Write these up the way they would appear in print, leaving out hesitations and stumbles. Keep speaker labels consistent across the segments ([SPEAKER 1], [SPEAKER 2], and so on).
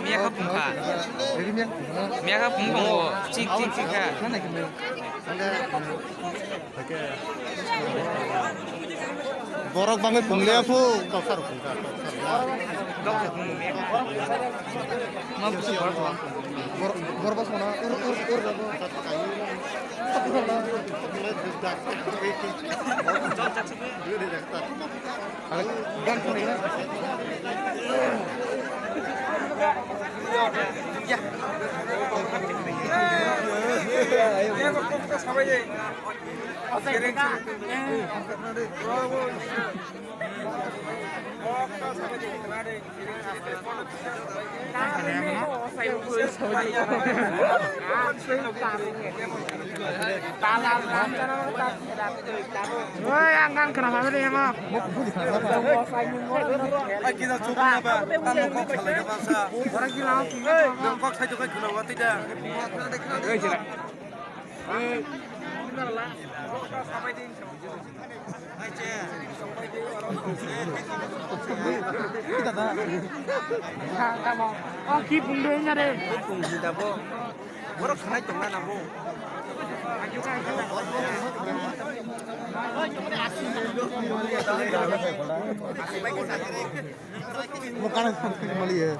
[SPEAKER 1] Mía khắp cùng khả mía khắp cùng cùng chinh chinh chinh khả
[SPEAKER 2] borok banget bungle phu dokter bunga
[SPEAKER 1] dokter cùng mía mau busi
[SPEAKER 2] borok mana ur
[SPEAKER 3] Angkan kenapa tadi emang?
[SPEAKER 4] Kita cukup apa? Tanpa kok selesai masa.
[SPEAKER 3] Orang gila.
[SPEAKER 4] Kok saya juga kenal tidak.
[SPEAKER 3] Oh, kipungnya deh.
[SPEAKER 4] Tidak bu. Baru kena cuma namu.
[SPEAKER 2] bukan kembali ya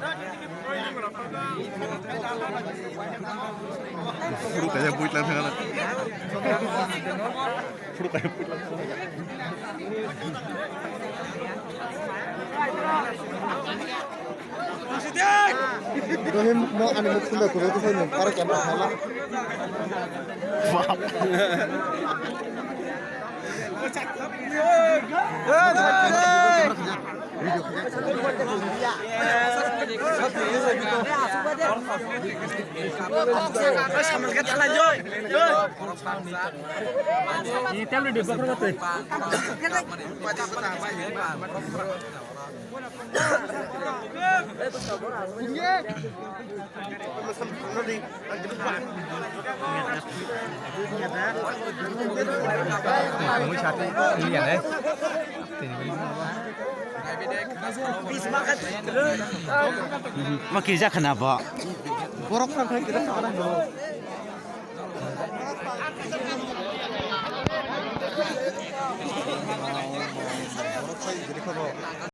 [SPEAKER 2] Puro kayak buit lang sana. Puro kayak buit lang sana. Dohin mo ano mo sila ko dito sa para kamera hala. Wow.
[SPEAKER 1] Makirja kenapa?
[SPEAKER 2] Borok kan kita sekarang dulu. Borok saya jadi kalau